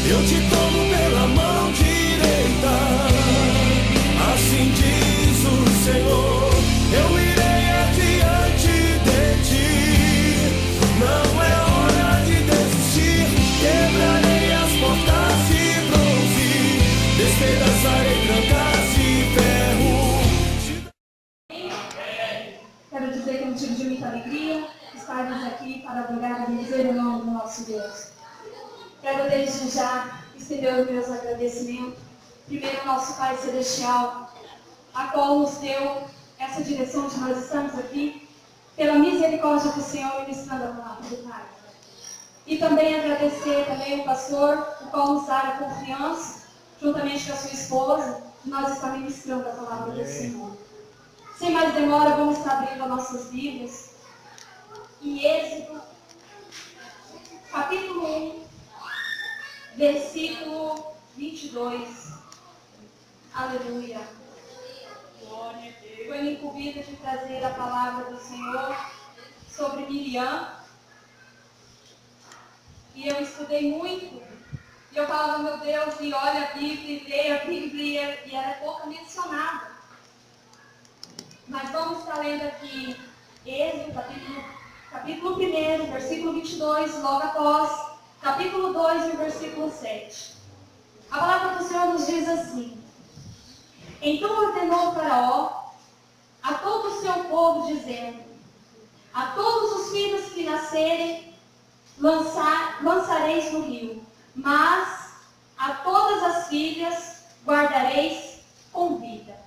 eu te tomo pela mão direita. Assim diz o Senhor, eu irei adiante de ti. Não é hora de desistir, quebrarei as portas de bronze, despedaçarei trancas de ferro. Quero dizer que é um motivo de muita alegria estarmos aqui para adorar e dizer o nome do nosso Deus. Quero desde já estender os meus agradecimentos. Primeiro, ao nosso Pai Celestial, a qual nos deu essa direção de nós estamos aqui, pela misericórdia do Senhor ministrando a palavra do Pai. E também agradecer também o pastor, o qual nos dá a confiança, juntamente com a sua esposa, de nós estar ministrando a palavra do Senhor. Sem mais demora, vamos estar abrindo as nossas Bíblias. Em Êxodo, capítulo 1, versículo 22. Aleluia. Foi incumbida de trazer a palavra do Senhor sobre Miriam. E eu estudei muito. E eu falava, meu Deus, e olha a Bíblia, e leia a Bíblia, e ela é pouco mencionada. Mas vamos estar lendo aqui Êxodo, capítulo 1, versículo 22, logo após, capítulo 2, e o versículo 7. A palavra do Senhor nos diz assim: Então ordenou Faraó a todo o seu povo, dizendo: A todos os filhos que nascerem, lançareis no rio, mas a todas as filhas guardareis com vida.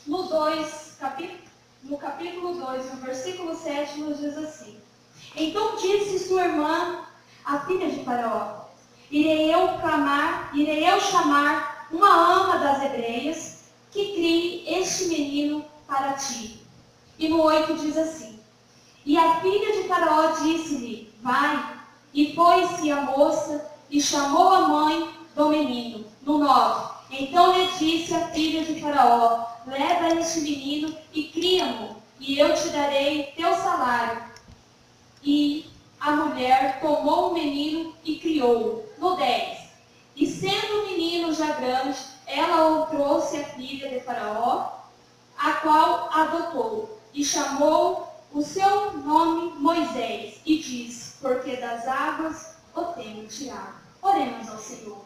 No capítulo 2, no versículo 7, nos diz assim: Então disse sua irmã, a filha de Faraó: Irei eu chamar uma ama das hebreias, que crie este menino para ti. E no 8 diz assim: E a filha de Faraó disse-lhe: Vai. E foi-se a moça e chamou a mãe do menino. No 9: Então lhe disse a filha de Faraó: Leva este menino e cria-mo, e eu te darei teu salário. E a mulher tomou o menino e criou-o. No 10: E sendo o menino já grande, ela o trouxe à filha de Faraó, a qual adotou, e chamou o seu nome Moisés, e disse: Porque das águas o tenho tirado. Oremos ao Senhor.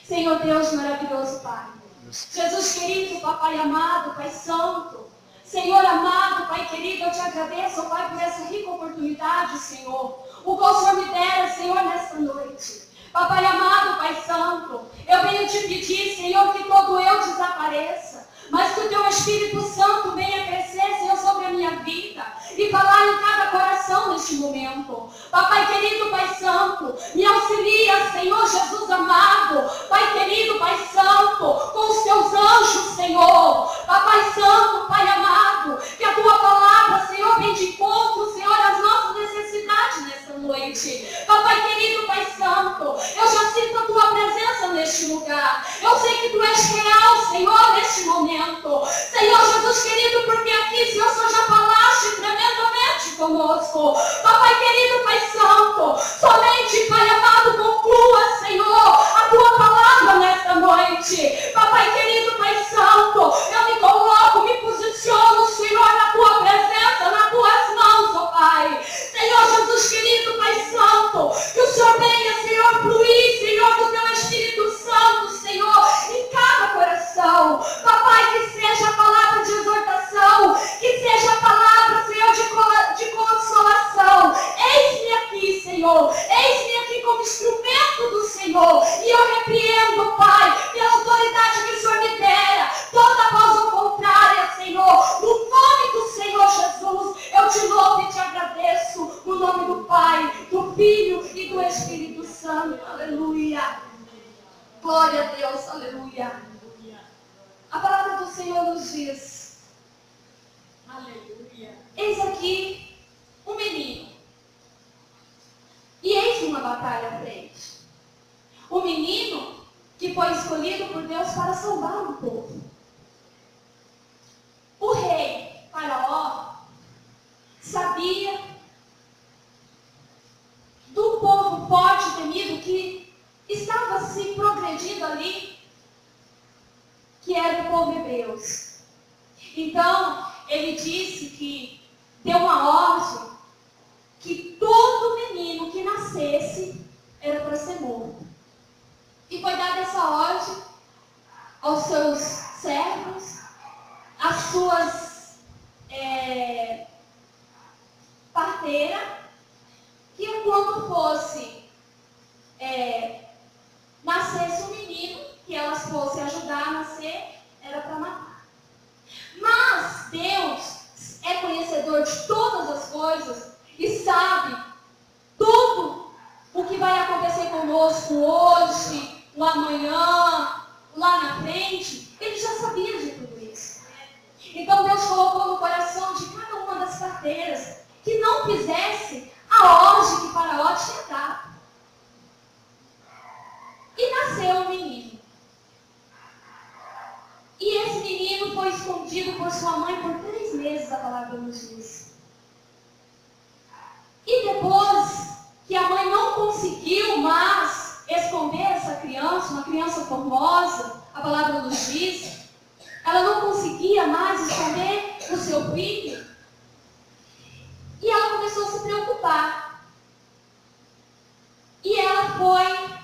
Senhor Deus maravilhoso, Pai. Jesus querido, Papai amado, Pai santo. Senhor amado, Pai querido, eu te agradeço, Pai, por essa rica oportunidade, Senhor. O qual o Senhor me dera, Senhor, nesta noite. Papai amado, Pai santo, eu venho te pedir, Senhor, que todo eu desapareça, mas que o Teu Espírito Santo venha crescer, Senhor, sobre a minha vida e falar em cada coração neste momento. Papai querido, Pai santo, me auxilia, Senhor Jesus amado. Pai querido, Pai santo, com os Teus anjos, Senhor. Papai santo, Pai amado, que a Tua palavra, Senhor, vem de encontro, Senhor, às nossas necessidades nesta noite. Papai querido, Pai santo, eu já sinto a Tua presença neste lugar. Eu sei que Tu és real, Senhor, neste momento. Senhor Jesus querido, porque aqui, Senhor, Senhor já falaste tremendamente conosco. Papai querido, Pai santo, somente, Pai amado, conclua, Senhor, a Tua palavra nesta noite. Papai querido, Pai santo, eu me coloco, me posiciono, Senhor, na Tua presença, nas Tuas mãos, ó Pai. Senhor Jesus querido, Pai santo, que o Senhor venha, Senhor, fluir, Senhor, do Teu Espírito Santo, Senhor, em cada coração. Papai, que seja a palavra de exortação, que seja a palavra, Senhor, de consolação. Eis-me aqui, Senhor, eis-me aqui como instrumento do Senhor, e eu repreendo, Pai, pela autoridade que o Senhor me dera, toda voz ao contrária, Senhor, no nome do Senhor Jesus, eu te louvo e te agradeço, no nome do Pai, do Filho e do Espírito Santo. Aleluia. Glória a Deus, aleluia. A palavra do Senhor nos diz: aleluia. Eis aqui um menino, e eis uma batalha à frente. O menino que foi escolhido por Deus para salvar o povo. O rei Faraó sabia do povo forte e temido que estava se compreendido ali que era do povo hebreus. Então, ele disse que deu uma ordem que todo menino que nascesse era para ser morto. E foi dada essa ordem aos seus servos, às suas parteiras, que quando fosse nascesse um menino, que elas fossem ajudar a nascer, era para matar. Mas Deus é conhecedor de todas as coisas e sabe tudo o que vai acontecer conosco hoje, o amanhã, lá na frente. Ele já sabia de tudo isso. Então Deus colocou no coração de cada uma das parteiras que não fizesse a ordem que Faraó tinha dado. E nasceu um menino. E esse menino foi escondido por sua mãe por 3 meses, a palavra nos diz. E depois que a mãe não conseguiu mais esconder essa criança, uma criança formosa, a palavra nos diz, ela não conseguia mais esconder o seu filho. E ela começou a se preocupar. E ela foi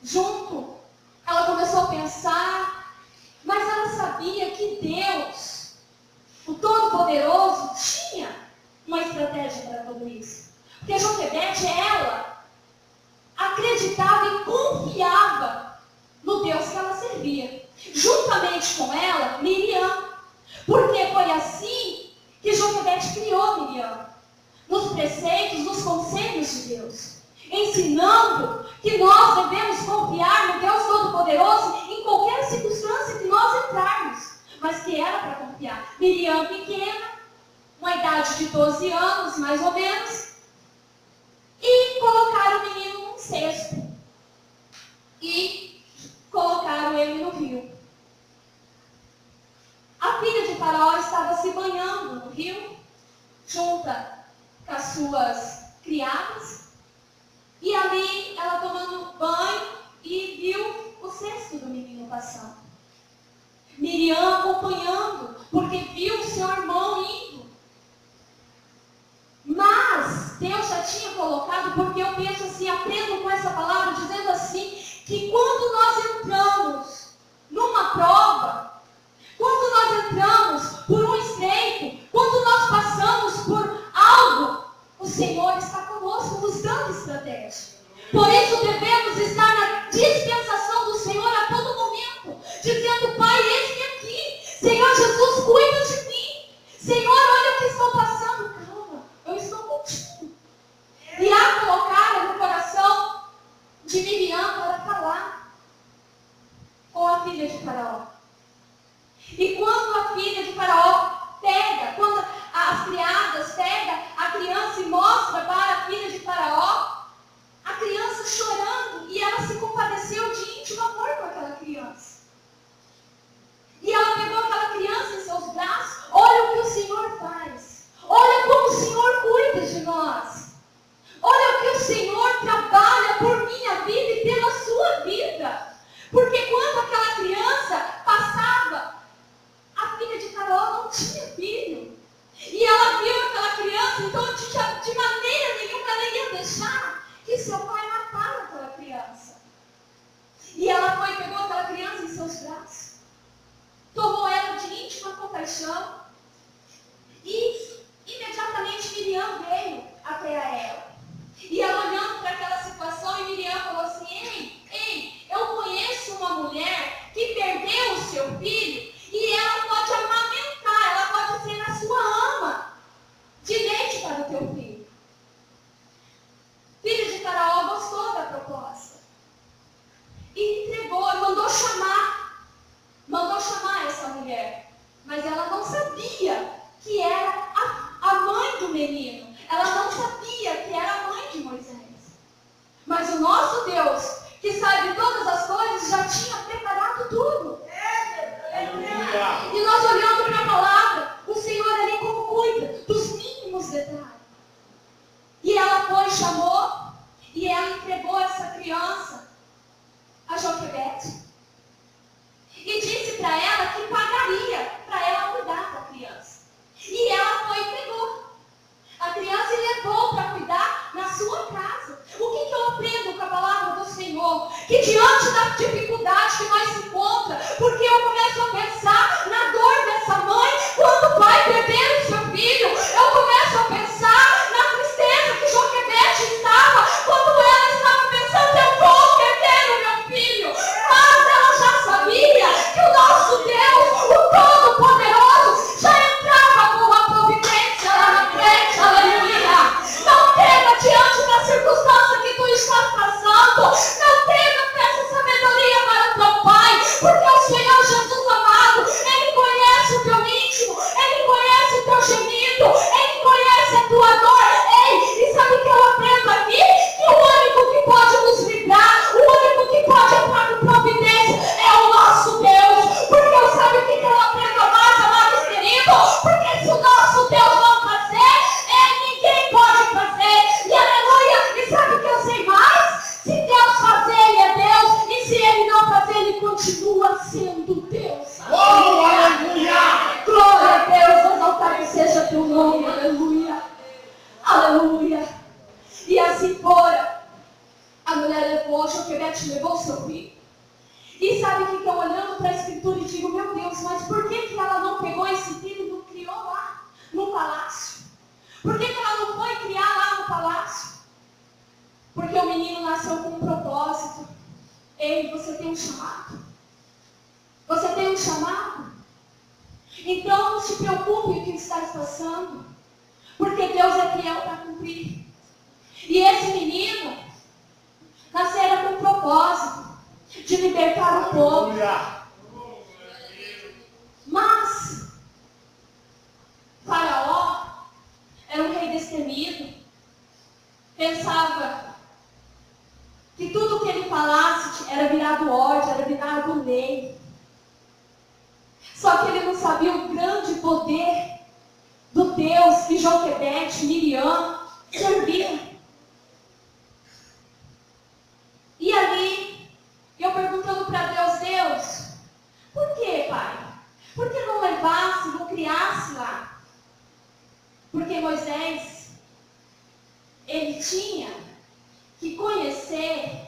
junto. Ela começou a pensar, mas ela sabia que Deus, o Todo-Poderoso, tinha uma estratégia para tudo isso. Porque Joquebede, ela acreditava e confiava no Deus que ela servia. Juntamente com ela, Miriam. Porque foi assim que Joquebede criou Miriam. Nos preceitos, nos conselhos de Deus. Ensinando que nós devemos confiar no Deus Todo-Poderoso em qualquer circunstância que nós entrarmos. Mas que era para confiar. Miriam pequena, uma idade de 12 anos, mais ou menos. E colocaram o menino num cesto. E colocaram ele no rio. A filha de Faraó estava se banhando no rio, junta com as suas criadas. E ali, ela tomando banho e viu o cesto do menino passando. Miriam acompanhando, porque viu o seu irmão indo. Mas Deus já tinha colocado, porque eu penso assim, aprendo com essa palavra, dizendo assim, que quando nós entramos numa prova, quando nós entramos por um estreito, quando nós passamos por algo, o Senhor está conosco, nos dando estratégia. Por isso devemos estar na dispensação do Senhor a todo momento, dizendo, Pai, eis-me aqui. Senhor Jesus, cuida de mim. Senhor, olha o que estou passando. Calma, eu estou contigo. E a colocaram no coração de Miriam para falar com a filha de Faraó. E quando a filha de Faraó pega, quando as criadas pegam a criança e mostra para a filha de Faraó, a criança chorando, e ela se compadeceu de íntimo amor com aquela criança. E ela pegou aquela criança em seus braços. Olha o que o Senhor faz. Olha como o Senhor cuida de nós. Olha o que o Senhor trabalha por minha vida e pela sua vida. Porque quando aquela criança passava, a filha de Faraó não tinha filho. E ela viu aquela criança, então de maneira nenhuma levou, Joquebede levou o seu filho. E sabe que eu olhando para a escritura e digo, meu Deus, mas por que ela não pegou esse filho e não criou lá no palácio? Por que ela não foi criar lá no palácio? Porque o menino nasceu com um propósito. Ei, você tem um chamado. Você tem um chamado. Então não se preocupe com o que está passando. Porque Deus é fiel para cumprir. E esse menino nascera com um propósito de libertar o povo. Mas Faraó era um rei destemido. Pensava que tudo que ele falasse era virado ordem, era virado lei. Só que ele não sabia o grande poder do Deus que Joquebede, Miriam serviam. E ali, eu perguntando para Deus, Deus, por que, Pai? Por que não levasse, não criasse lá? Porque Moisés, ele tinha que conhecer,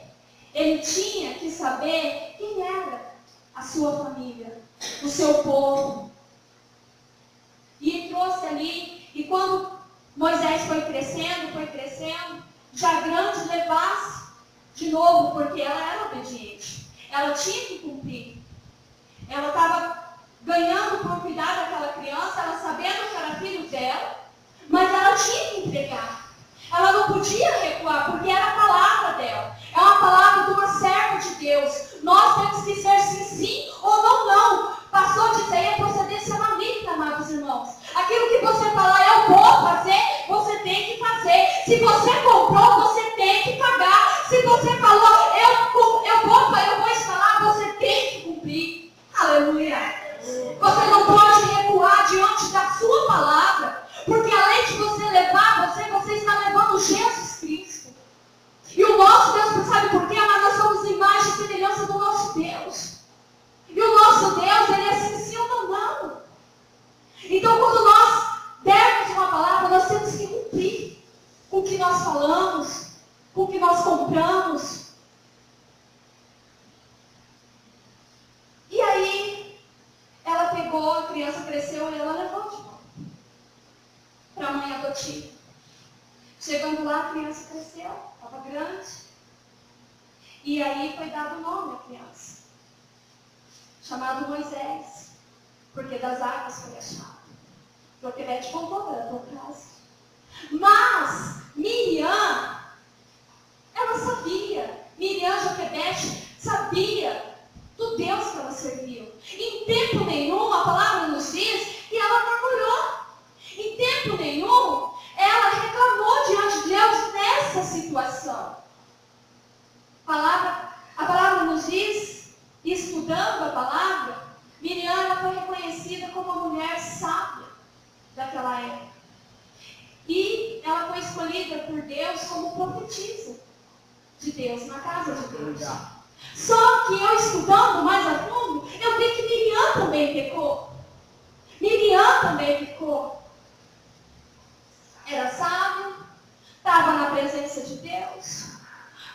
ele tinha que saber quem era a sua família, o seu povo. E trouxe ali, e quando Moisés foi crescendo, já grande, levasse de novo, porque ela era obediente. Ela tinha que cumprir. Ela estava ganhando por cuidar daquela criança, ela sabendo que era filho dela, mas ela tinha que entregar. Ela não podia recuar, porque era a palavra dela. É uma palavra de uma serva de Deus. Nós temos que ser sim ou não. Pastor de ceia é procedência maligna, amados irmãos. Aquilo que você falar, eu vou fazer, você tem que fazer. Se você comprou, você tem que pagar. Se você falou, eu vou instalar, você tem que cumprir. Aleluia. Você não pode recuar diante da sua palavra. Porque além de você levar, você está levando Jesus Cristo. E o nosso Deus, sabe por quê? Mas nós somos imagem e semelhança do nosso Deus. E o nosso Deus, ele é sim ou não. Então, quando nós dermos uma palavra, nós temos que cumprir com o que nós falamos, com o que nós compramos. E aí, ela pegou, a criança cresceu e ela levou de volta para a mãe adotiva. Chegando lá, a criança cresceu, estava grande. E aí foi dado o nome à criança, chamado Moisés, porque das águas foi achado. Joquebede contou para a tua casa. Mas Miriam, ela sabia. Miriam, Joquebede, sabia do Deus que ela serviu. Em tempo nenhum, a palavra nos diz que ela murmurou. Em tempo nenhum, ela reclamou diante de Deus nessa situação. A palavra nos diz, estudando a palavra, Miriam ela foi reconhecida como uma mulher sábia daquela época. E ela foi escolhida por Deus como profetisa de Deus, na casa de Deus. Só que eu estudando mais a fundo, eu vi que Miriam também pecou. Miriam também pecou. Era sábio, estava na presença de Deus,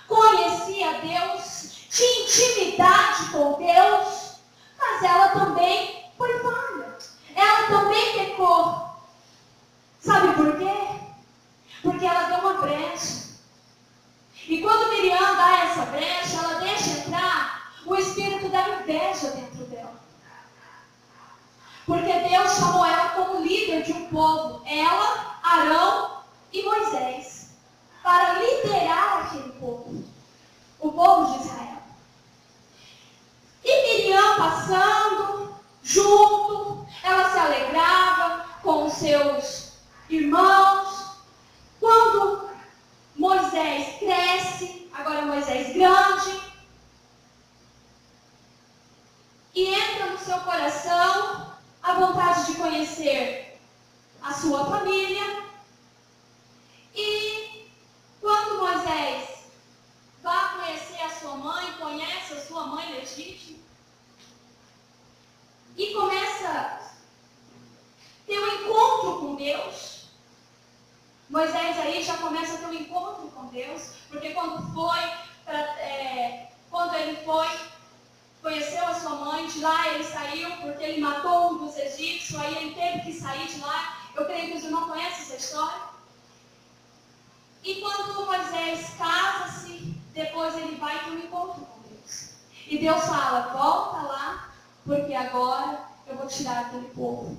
conhecia Deus, tinha intimidade com Deus, mas ela também foi falha. Ela também pecou. Sabe por quê? Porque ela deu uma brecha. E quando Miriam dá essa brecha, ela deixa entrar o espírito da inveja dentro dela. Porque Deus chamou ela como líder de um povo. Ela, Arão e Moisés. Para liderar aquele povo. O povo de Israel. E Miriam passando junto. Ela se alegrava com os seus irmãos. Quando Moisés cresce. Agora Moisés grande. E entra no seu coração a vontade de conhecer a sua família. E quando Moisés vai conhecer a sua mãe, conhece a sua mãe legítima, e começa a ter um encontro com Deus. Moisés aí já começa a ter um encontro com Deus, porque quando foi para ele matou um dos egípcios, aí ele teve que sair de lá. Eu creio que os irmãos conhecem essa história. E quando Moisés casa-se, depois ele vai ter um encontro com Deus. E Deus fala, volta lá, porque agora eu vou tirar aquele povo.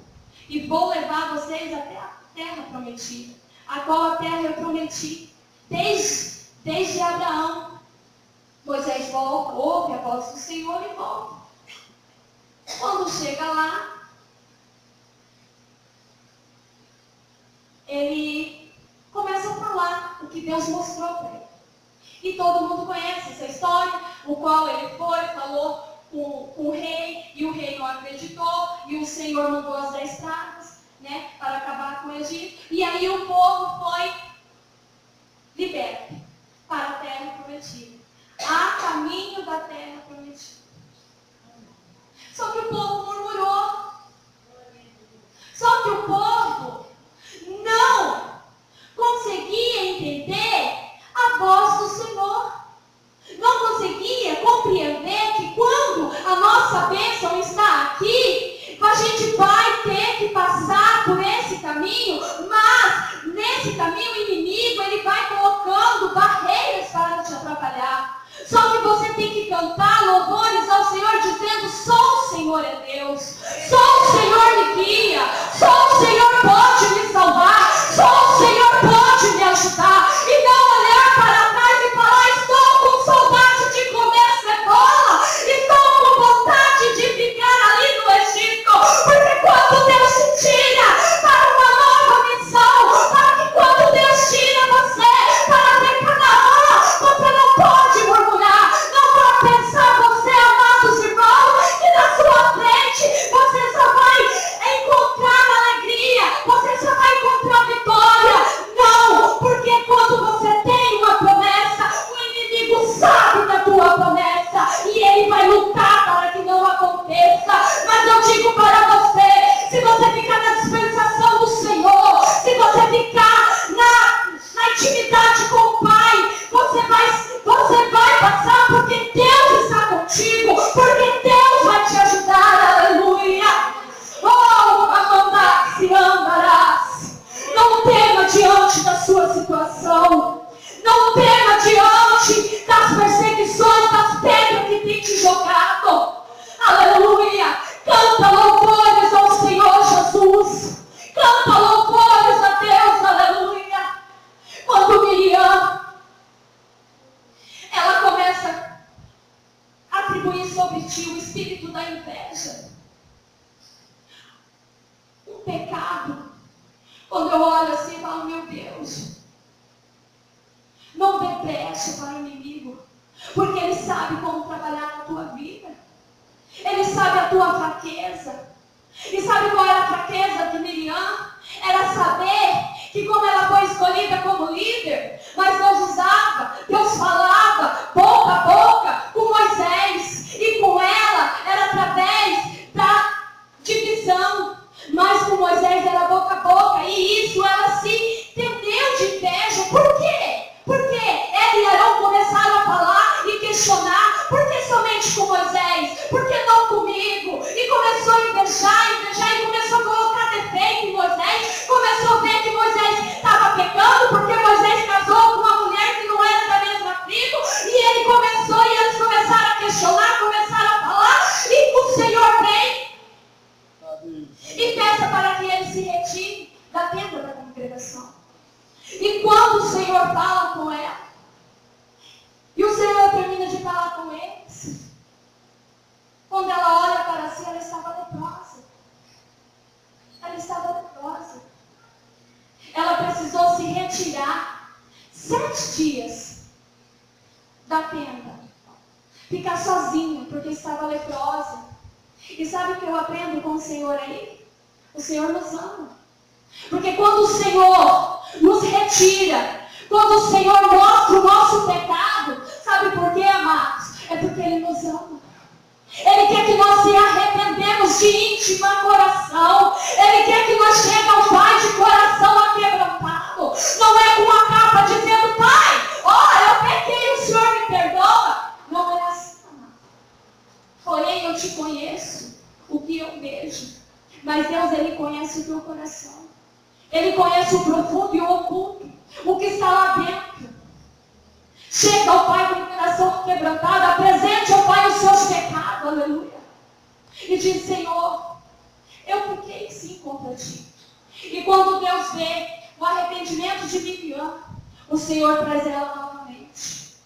E vou levar vocês até a terra prometida, a qual a terra eu prometi. Desde Abraão, Moisés volta, ouve a voz do Senhor e volta. Quando chega lá, ele começa a falar o que Deus mostrou para ele. E todo mundo conhece essa história, o qual ele foi, falou com o rei, e o rei não acreditou, e o Senhor mandou as 10 pragas, né, para acabar com o Egito. E aí o povo foi liberto para a terra prometida, a caminho da terra prometida. Só que o povo murmurou. Só que o povo não conseguia entender a voz do Senhor. Não conseguia compreender que quando a nossa bênção está aqui, a gente vai ter que passar por esse caminho, mas nesse caminho o inimigo, ele vai colocando barreiras para te atrapalhar. Só que você tem que cantar louvores ao Senhor dizendo, só o Senhor é Deus, só o Senhor me guia, só o Senhor pode me salvar, só o Senhor pode me ajudar. E não olhar para trás e falar, estou com saudade de comer cebola, estou com vontade de ficar ali no Egito, porque quando Deus te tira para uma nova missão, para que quando Deus tira você para ver Canaã, você não pode murmurar, não pode pensar, você, amados irmãos, que na sua frente você só vai encontrar alegria, você só vai encontrar vitória. Não, porque quando você tem uma promessa, o inimigo sabe da tua promessa e ele vai lutar para que não aconteça. Mas eu digo para você, se você ficar na dispensação do Senhor, se você ficar na intimidade com o Pai, você vai passar, porque Deus está contigo, porque Deus vai te ajudar. Aleluia. Oh, amandarás, andarás. Não tema diante da sua situação. Não tema diante das perseguições, das pedras que tem te jogado. Aleluia. Canta louvores ao Senhor Jesus. Canta louvores a Deus. Aleluia. Quando Miriam, ela começa a atribuir sobre ti o espírito da inveja. Um pecado. Quando eu olho assim e falo, meu Deus, não dê brecha para o inimigo, porque ele sabe como trabalhar na tua vida. Ele sabe a tua fraqueza. E sabe qual era a fraqueza de Miriam? Era saber que como ela foi escolhida como líder, mas Deus usava, Deus falava boca a boca com Moisés, e com ela era através da divisão, mas com Moisés era boca a boca, e isso ela se entendeu de inveja. Por quê? Porque ele e Arão começaram a falar e questionar, por que somente com Moisés? Por que não comigo? E começou a invejar e começou a colocar defeito em Moisés, começou a ver que Moisés estava pecando, porque Moisés casou com uma mulher que não era da mesma tribo, e eles começaram a questionar, começaram a falar, e o Senhor vem e peça para que ele se retire da tenda da congregação. E quando o Senhor fala com ela, e o Senhor termina de falar com eles, quando ela olha para si, ela estava leprosa. Ela estava leprosa. Ela precisou se retirar 7 dias da tenda, ficar sozinha, porque estava leprosa. E sabe o que eu aprendo com o Senhor aí? O Senhor nos ama. Porque quando o Senhor nos retira, quando o Senhor mostra o nosso pecado, sabe por quê, amados? É porque Ele nos ama. Ele quer que nós se arrependemos de íntima coração. Ele quer que nós cheguemos ao Pai de coração aquebrantado. Não é com uma capa dizendo, Pai, olha, eu pequei, o Senhor me perdoa. Não é assim, amado. Porém, eu te conheço. O que eu vejo. Mas Deus, Ele conhece o teu coração. Ele conhece o profundo e o oculto, o que está lá dentro. Chega ao Pai com o coração quebrantado, apresente ao Pai os seus pecados, aleluia. E diz, Senhor, eu pequei sim contra ti. E quando Deus vê o arrependimento de Miriam, o Senhor traz ela novamente.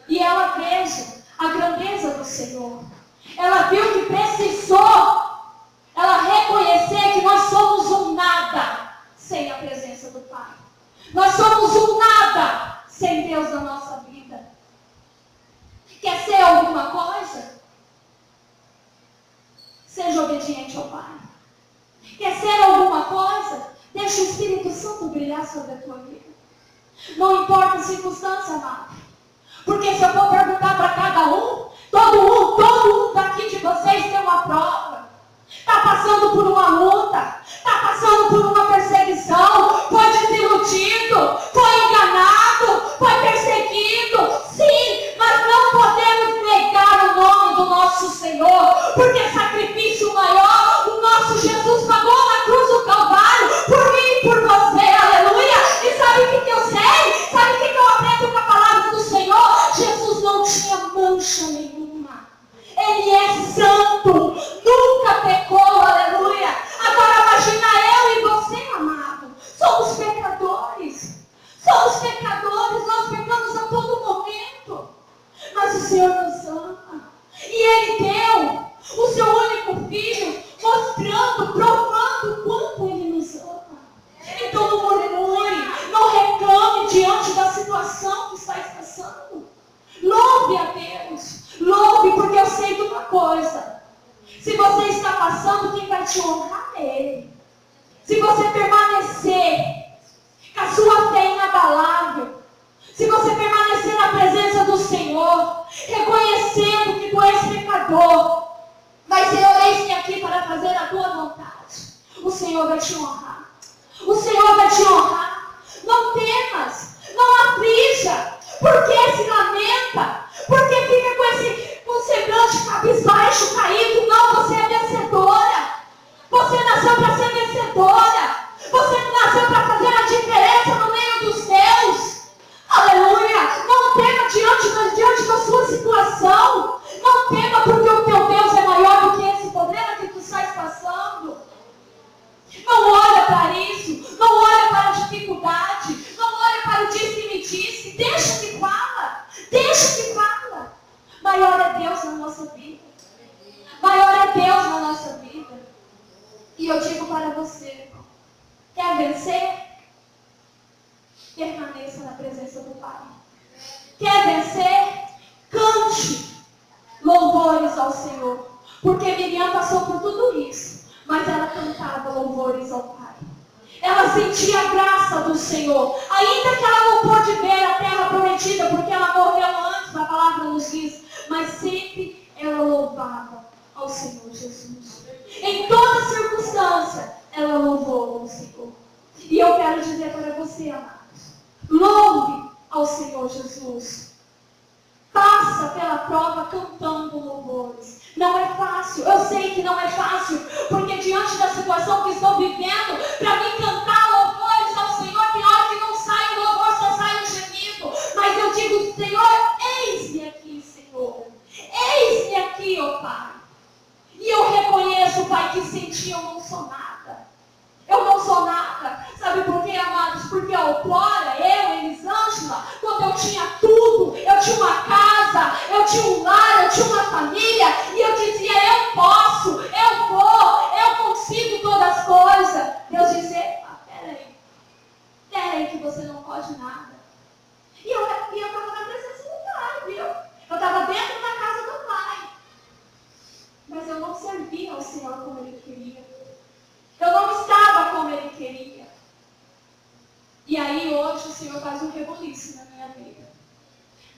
E ela veja a grandeza do Senhor. Ela viu que precisou ela reconhecer que nós somos um nada sem a presença do Pai. Nós somos um nada sem Deus na nossa vida. Quer ser alguma coisa? Seja obediente ao Pai. Quer ser alguma coisa? Deixa o Espírito Santo brilhar sobre a tua vida. Não importa a circunstância, amado. Porque se eu for perguntar para cada um, todo um daqui de vocês tem uma prova. Está passando por uma luta, está passando por uma perseguição, foi desiludido, foi enganado, foi perseguido. Sim, mas não podemos negar o nome do nosso Senhor, porque sacrifício maior, o nosso Jesus pagou na cruz do Calvário, por mim e por você, aleluia. E sabe o que eu sei? Sabe o que eu aprendo com a palavra do Senhor? Jesus não tinha mancha nenhuma. Ele é santo, nunca pecou, aleluia. Agora imagina eu e você, amado. Somos pecadores, nós pecamos a todo momento. Mas o Senhor nos ama. E Ele deu o seu único filho, mostrando, provando o quanto Ele nos ama. Então não murmure, não reclame diante da situação que está passando. Louve a Deus. Louve, porque eu sei de uma coisa. Se você está passando, quem vai te honrar é Ele. Se você permanecer com a sua fé inabalável, se você permanecer na presença do Senhor, reconhecendo que tu és pecador, mas eu eis-me aqui para fazer a tua vontade, o Senhor vai te honrar. O Senhor vai te honrar. Não temas, não aflija. Por que se lamenta? Porque fica com semblante cabisbaixo, caído? Não, você é vencedora. Você nasceu para ser vencedora. Você nasceu para fazer a diferença no meio dos teus. Aleluia. Não tema diante da sua situação. Não tema porque o teu Deus é maior do que esse problema que tu estás passando. Não olha para isso. Não olha para a dificuldade. Não olha para o disse-me-disse. Deixa que fala. Deixa que fala. Maior é Deus na nossa vida. Maior é Deus na nossa vida. E eu digo para você, quer vencer? Permaneça na presença do Pai. Quer vencer? Cante louvores ao Senhor. Porque Miriam passou por tudo isso, mas ela cantava louvores ao Pai. Ela sentia a graça do Senhor. Ainda que ela não pôde ver a terra prometida, porque ela morreu antes, a palavra nos diz. Mas sempre ela louvava ao Senhor Jesus. Em toda circunstância, ela louvou ao Senhor. E eu quero dizer para você, amados, louve ao Senhor Jesus. Passa pela prova cantando louvores. Não é fácil, eu sei que não é fácil, porque diante da situação que estou vivendo, para mim cantar louvores ao Senhor, tem hora que não sai o louvor, só sai o gemido. Mas eu digo, Senhor, eis-me aqui, Senhor. Eis-me aqui, ó Pai. E eu reconheço, Pai, que sem ti eu não sou nada. Eu não sou nada. Sabe por quê, amados? Porque outrora, Elisângela, quando eu tinha tudo, eu tinha uma casa, eu tinha um lar, eu tinha uma família, e eu dizia, eu posso, eu vou, eu consigo todas as coisas. Deus dizia, peraí que você não pode nada. E eu estava na presença do Pai, viu? Eu estava dentro da casa do Pai. Mas eu não servia ao Senhor como Ele queria. Eu não estava como Ele queria. E aí hoje o Senhor faz um rebuliço na minha vida.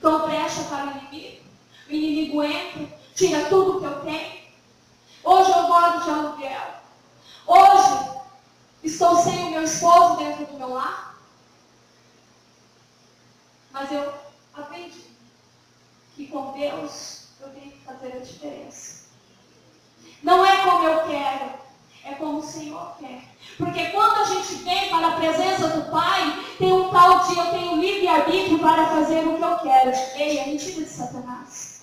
Dou brecha para o inimigo entra, tira tudo que eu tenho. Hoje eu moro de aluguel. Hoje estou sem o meu esposo dentro do meu lar. Mas eu aprendi que com Deus eu tenho que fazer a diferença. Não é como eu quero, é como o Senhor quer. Porque quando a gente vem para a presença do Pai, tem um tal de eu tenho livre-arbítrio para fazer o que eu quero. Ei, é mentira de Satanás.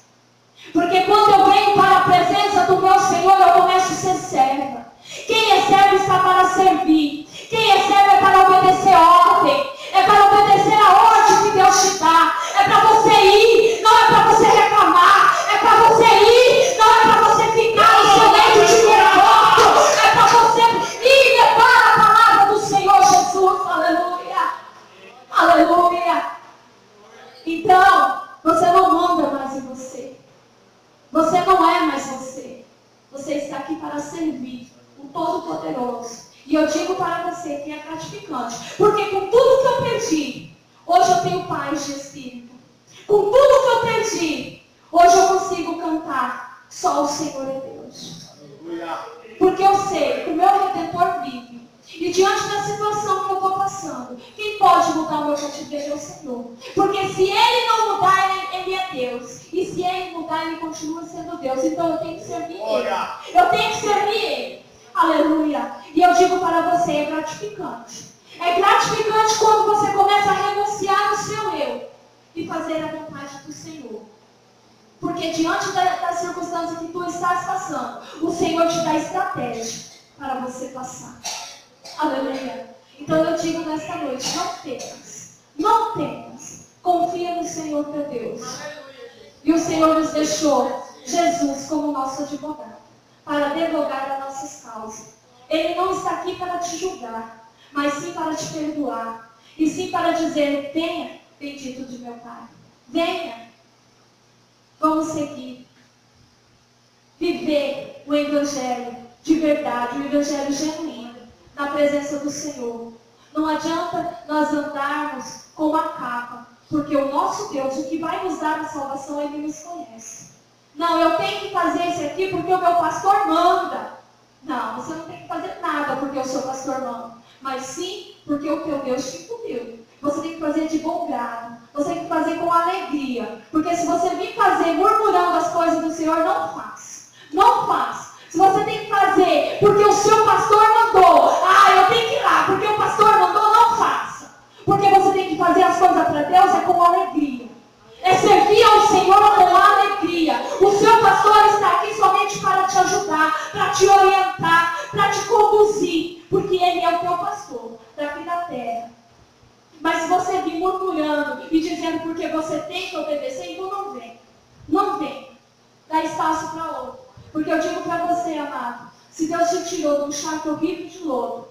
Porque quando eu venho para a presença do meu Senhor, eu começo a ser serva. Quem é servo está para servir. Quem é servo é para obedecer ordem. É para obedecer a ordem que Deus te dá. É para você ir, não é para você reclamar. É para você ir, não é para você ficar no seu leito de conforto. É para você ir levar a palavra do Senhor Jesus. Aleluia. Aleluia. Então, você não manda mais em você. Você não é mais você. Você está aqui para servir o Todo-Poderoso. E eu digo para você que é gratificante. Porque com tudo que eu perdi, hoje eu tenho paz de espírito. Com tudo que eu perdi, hoje eu consigo cantar. Só o Senhor é Deus. Porque eu sei que o meu Redentor vive. E diante da situação que eu estou passando, quem pode mudar o meu cativeiro é o Senhor. Porque se Ele não mudar, Ele é Deus. E se Ele mudar, Ele continua sendo Deus. Então eu tenho que servir Ele. Eu tenho que servir Ele. Aleluia. E eu digo para você, é gratificante. É gratificante quando você começa a renunciar o seu eu e fazer a vontade do Senhor. Porque diante da circunstância que tu estás passando, o Senhor te dá estratégia para você passar. Aleluia. Então eu digo nesta noite, não temas. Não temas. Confia no Senhor teu Deus. E o Senhor nos deixou Jesus como nosso advogado, para advogar as nossas causas. Ele não está aqui para te julgar, mas sim para te perdoar. E sim para dizer, venha, bendito de meu Pai. Venha. Vamos seguir. Viver o Evangelho de verdade, o Evangelho genuíno, na presença do Senhor. Não adianta nós andarmos com uma capa, porque o nosso Deus, o que vai nos dar a salvação, Ele nos conhece. Não, eu tenho que fazer isso aqui porque o meu pastor manda. Não, você não tem que fazer nada porque o seu pastor manda. Mas sim porque o teu Deus te incumbiu. Você tem que fazer de bom grado. Você tem que fazer com alegria. Porque se você vir fazer murmurando as coisas do Senhor, não faça. Não faça. Se você tem que fazer porque o seu pastor mandou, eu tenho que ir lá porque o pastor mandou, não faça. Porque você tem que fazer as coisas para Deus é com alegria. É servir ao Senhor com alegria. O seu pastor está aqui somente para te ajudar, para te orientar, para te conduzir. Porque Ele é o teu pastor daqui da terra. Mas se você vir murmurando e dizendo porque você tem que obedecer, então não vem. Não vem. Dá espaço para outro. Porque eu digo para você, amado, se Deus te tirou de um charco horrível de lodo,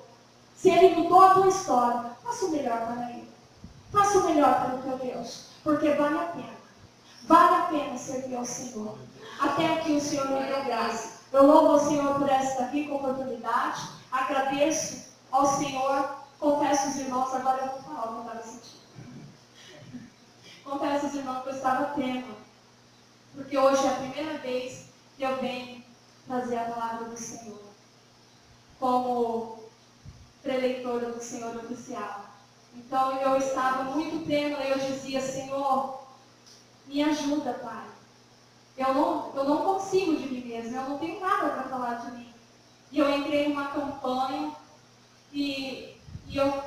se Ele mudou a tua história, faça o melhor para Ele. Faça o melhor para o teu Deus. Porque vale a pena. Vale a pena servir ao Senhor. Até que o Senhor me deu graça. Eu louvo ao Senhor por esta rica oportunidade. Agradeço ao Senhor. Confesso aos irmãos, agora eu vou falar o que eu estava sentindo. Confesso aos irmãos que eu estava tendo. Porque hoje é a primeira vez que eu venho trazer a palavra do Senhor. Como preleitora do Senhor oficial. Então eu estava muito trêmula e eu dizia, Senhor, me ajuda, Pai. Eu não consigo de mim mesma, eu não tenho nada para falar de mim. E eu entrei numa campanha e eu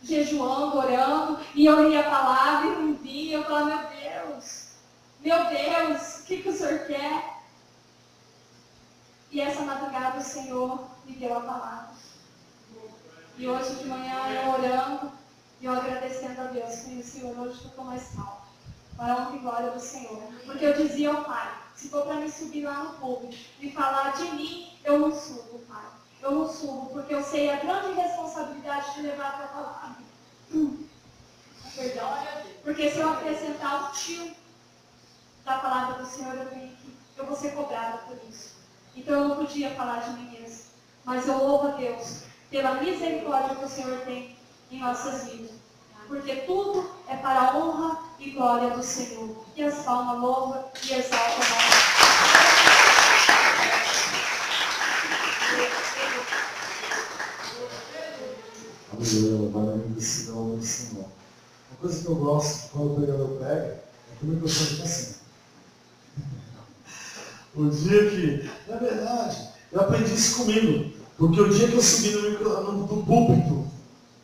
jejuando, orando, e eu lia a palavra e não via. Eu falava, meu Deus, o que o Senhor quer? E essa madrugada o Senhor me deu a palavra. E hoje de manhã eu orando e eu agradecendo a Deus que o Senhor hoje ficou mais calmo. Para a honra e glória do Senhor. Porque eu dizia ao Pai, se for para me subir lá no público e falar de mim, eu não subo, Pai. Eu não subo, porque eu sei a grande responsabilidade de levar a tua palavra. Perdão. Porque se eu acrescentar o tio da palavra do Senhor, eu vou ser cobrada por isso. Então eu não podia falar de mim mesma. Mas eu louvo a Deus pela misericórdia que o Senhor tem em nossas vidas. Porque tudo é para a honra e glória do Senhor. E as palmas louvam e exaltam a Deus. Aleluia, magnificidade ao nome do Senhor. Uma coisa que eu gosto quando o pregador prega é que o microfone fica assim. O dia que... É verdade, eu aprendi isso comigo. Porque o dia que eu subi no púlpito,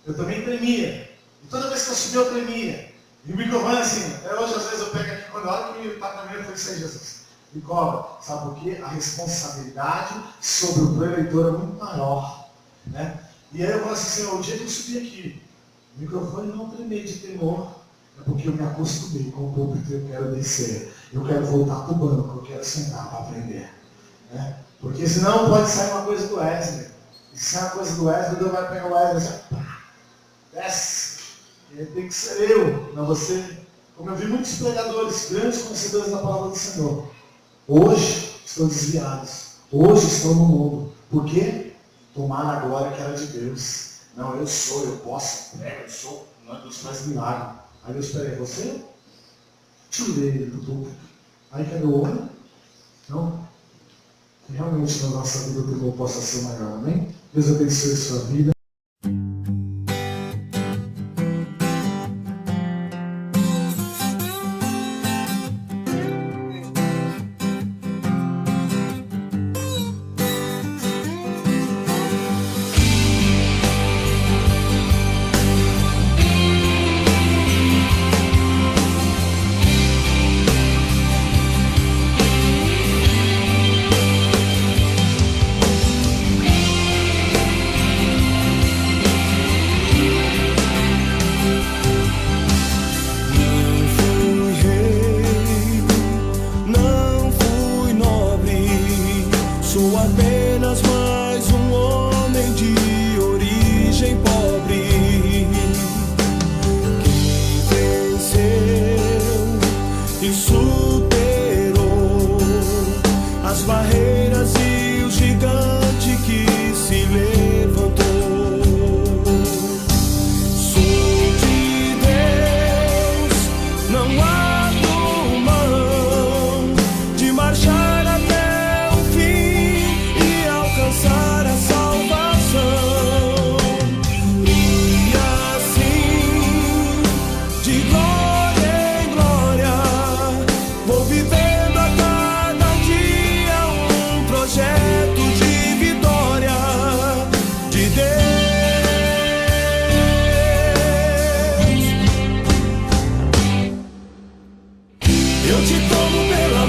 eu também tremia. E toda vez que eu subi, eu tremia. E o microfone assim, até hoje às vezes eu pego aqui, quando olha que está na minha frente, Senhor Jesus. Me cobra. Sabe por quê? A responsabilidade sobre o preleitor é muito maior. Né? E aí eu falo assim, Senhor, o dia que eu subi aqui, o microfone não tremei de temor. É porque eu me acostumei com o púlpito e eu quero descer. Eu quero voltar para o banco, eu quero sentar para aprender. Né? Porque senão pode sair uma coisa do Wesley. E se sair uma coisa do Wesley, Deus vai pegar o Wesley e dizer, desce. E aí tem que ser eu, não você. Como eu vi muitos pregadores, grandes conhecedores da palavra do Senhor, hoje estão desviados. Hoje estão no mundo. Por quê? Tomar a glória que era de Deus. Não, eu sou, eu posso, eu sou. Não, Deus faz milagre. Aí Deus, peraí, você? Tirei ele do púlpito. Aí cadê o homem? Não. Que realmente na nossa vida o temor possa ser maior, amém? Deus abençoe a sua vida. Eu te tomo pela